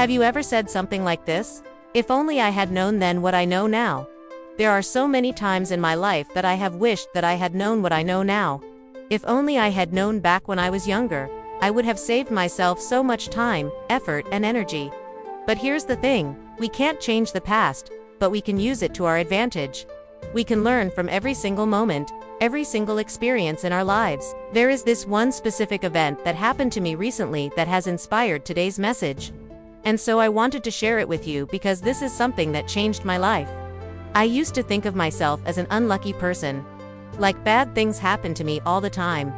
Have you ever said something like this? If only I had known then what I know now. There are so many times in my life that I have wished that I had known what I know now. If only I had known back when I was younger, I would have saved myself so much time, effort, and energy. But here's the thing, we can't change the past, but we can use it to our advantage. We can learn from every single moment, every single experience in our lives. There is this one specific event that happened to me recently that has inspired today's message. And so I wanted to share it with you because this is something that changed my life. I used to think of myself as an unlucky person. Like bad things happen to me all the time.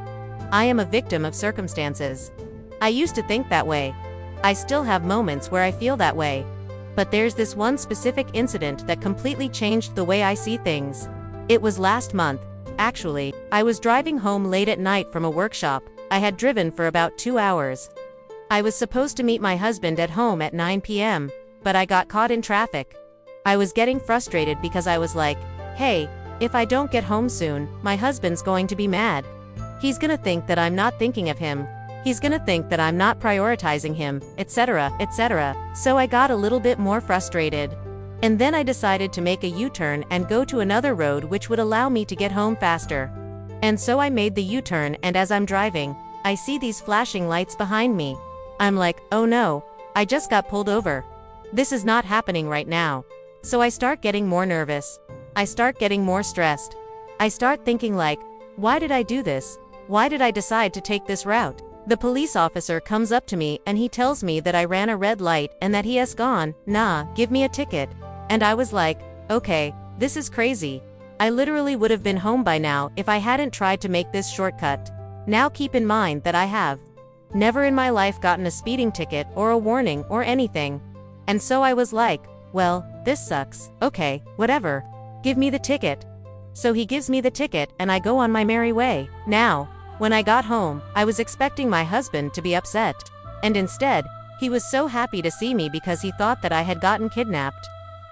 I am a victim of circumstances. I used to think that way. I still have moments where I feel that way. But there's this one specific incident that completely changed the way I see things. It was last month, actually. I was driving home late at night from a workshop. I had driven for about 2 hours. I was supposed to meet my husband at home at 9 p.m., but I got caught in traffic. I was getting frustrated because I was like, hey, if I don't get home soon, my husband's going to be mad. He's gonna think that I'm not thinking of him. He's gonna think that I'm not prioritizing him, etc., etc. So I got a little bit more frustrated. And then I decided to make a U-turn and go to another road which would allow me to get home faster. And so I made the U-turn, and as I'm driving, I see these flashing lights behind me. I'm like, oh no, I just got pulled over. This is not happening right now. So I start getting more nervous. I start getting more stressed. I start thinking like, why did I do this? Why did I decide to take this route? The police officer comes up to me and he tells me that I ran a red light and that he has gone, nah, give me a ticket. And I was like, okay, this is crazy. I literally would have been home by now if I hadn't tried to make this shortcut. Now keep in mind that I have never in my life gotten a speeding ticket or a warning or anything. And so I was like, well, this sucks. Okay, whatever. Give me the ticket. So he gives me the ticket and I go on my merry way. Now, when I got home, I was expecting my husband to be upset. And instead, he was so happy to see me because he thought that I had gotten kidnapped.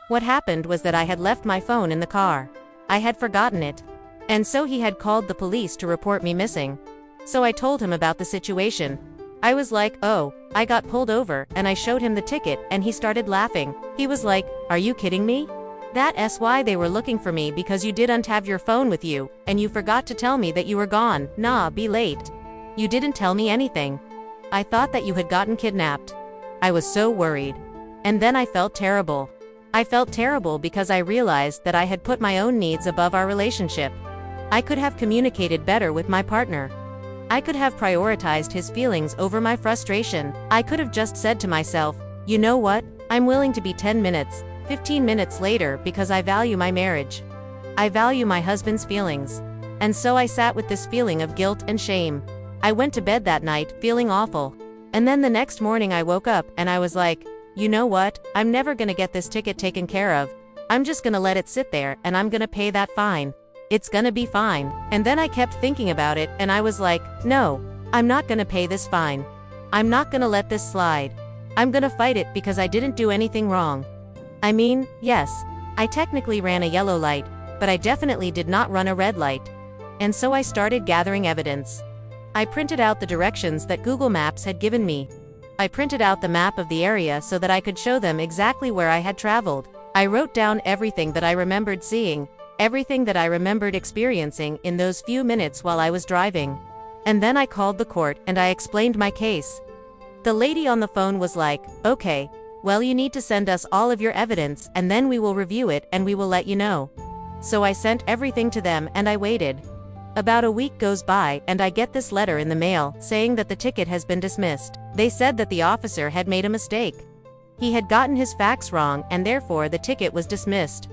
What happened was that I had left my phone in the car. I had forgotten it. And so he had called the police to report me missing. So I told him about the situation. I was like, oh, I got pulled over, and I showed him the ticket and he started laughing. He was like, are you kidding me? That's why they were looking for me, because you didn't have your phone with you, and you forgot to tell me that you were gone. Nah, be late. You didn't tell me anything. I thought that you had gotten kidnapped. I was so worried. And then I felt terrible. I felt terrible because I realized that I had put my own needs above our relationship. I could have communicated better with my partner. I could have prioritized his feelings over my frustration. I could have just said to myself, you know what? I'm willing to be 10 minutes, 15 minutes later because I value my marriage. I value my husband's feelings. And so I sat with this feeling of guilt and shame. I went to bed that night feeling awful. And then the next morning I woke up and I was like, you know what? I'm never gonna get this ticket taken care of. I'm just gonna let it sit there and I'm gonna pay that fine. It's gonna be fine. And then I kept thinking about it and I was like, no, I'm not gonna pay this fine. I'm not gonna let this slide. I'm gonna fight it because I didn't do anything wrong. I mean, yes, I technically ran a yellow light, but I definitely did not run a red light. And so I started gathering evidence. I printed out the directions that Google Maps had given me. I printed out the map of the area so that I could show them exactly where I had traveled. I wrote down everything that I remembered seeing, everything that I remembered experiencing in those few minutes while I was driving. And then I called the court and I explained my case. The lady on the phone was like, okay, well, you need to send us all of your evidence and then we will review it and we will let you know. So I sent everything to them and I waited. About a week goes by and I get this letter in the mail saying that the ticket has been dismissed. They said that the officer had made a mistake. He had gotten his facts wrong and therefore the ticket was dismissed.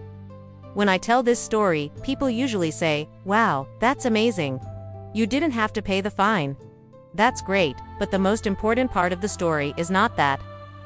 When I tell this story, people usually say, wow, that's amazing. You didn't have to pay the fine. That's great, but the most important part of the story is not that.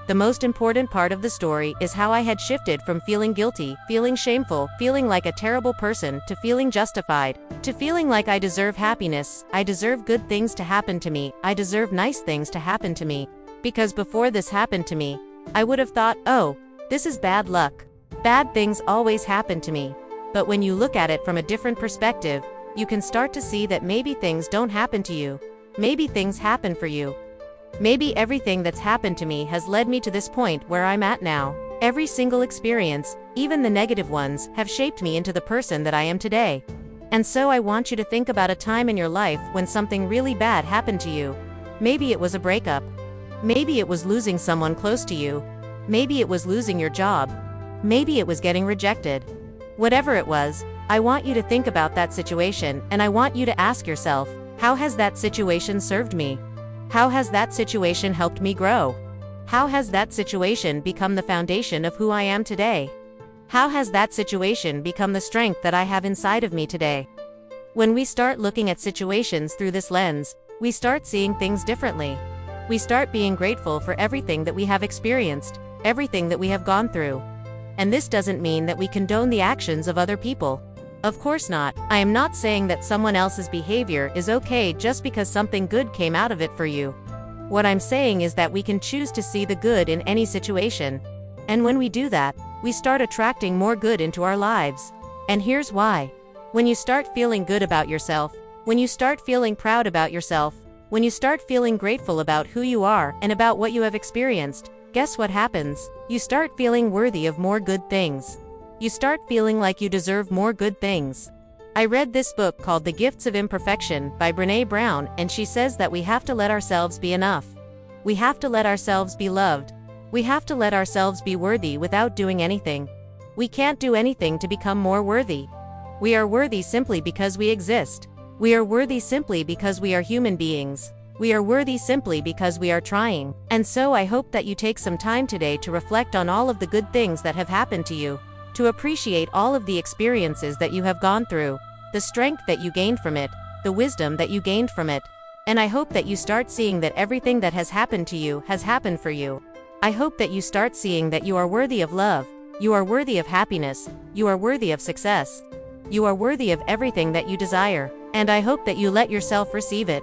The most important part of the story is how I had shifted from feeling guilty, feeling shameful, feeling like a terrible person, to feeling justified, to feeling like I deserve happiness, I deserve good things to happen to me, I deserve nice things to happen to me. Because before this happened to me, I would have thought, oh, this is bad luck. Bad things always happen to me. But when you look at it from a different perspective, you can start to see that maybe things don't happen to you. Maybe things happen for you. Maybe everything that's happened to me has led me to this point where I'm at now. Every single experience, even the negative ones, have shaped me into the person that I am today. And so I want you to think about a time in your life when something really bad happened to you. Maybe it was a breakup. Maybe it was losing someone close to you. Maybe it was losing your job. Maybe it was getting rejected. Whatever it was, I want you to think about that situation, and I want you to ask yourself, how has that situation served me? How has that situation helped me grow? How has that situation become the foundation of who I am today? How has that situation become the strength that I have inside of me today? When we start looking at situations through this lens, we start seeing things differently. We start being grateful for everything that we have experienced, everything that we have gone through. And this doesn't mean that we condone the actions of other people. Of course not. I am not saying that someone else's behavior is okay just because something good came out of it for you. What I'm saying is that we can choose to see the good in any situation. And when we do that, we start attracting more good into our lives. And here's why. When you start feeling good about yourself, when you start feeling proud about yourself, when you start feeling grateful about who you are and about what you have experienced, guess what happens? You start feeling worthy of more good things. You start feeling like you deserve more good things. I read this book called The Gifts of Imperfection by Brené Brown, and she says that we have to let ourselves be enough. We have to let ourselves be loved. We have to let ourselves be worthy without doing anything. We can't do anything to become more worthy. We are worthy simply because we exist. We are worthy simply because we are human beings. We are worthy simply because we are trying. And so I hope that you take some time today to reflect on all of the good things that have happened to you, to appreciate all of the experiences that you have gone through, the strength that you gained from it, the wisdom that you gained from it. And I hope that you start seeing that everything that has happened to you has happened for you. I hope that you start seeing that you are worthy of love, you are worthy of happiness, you are worthy of success. You are worthy of everything that you desire, and I hope that you let yourself receive it.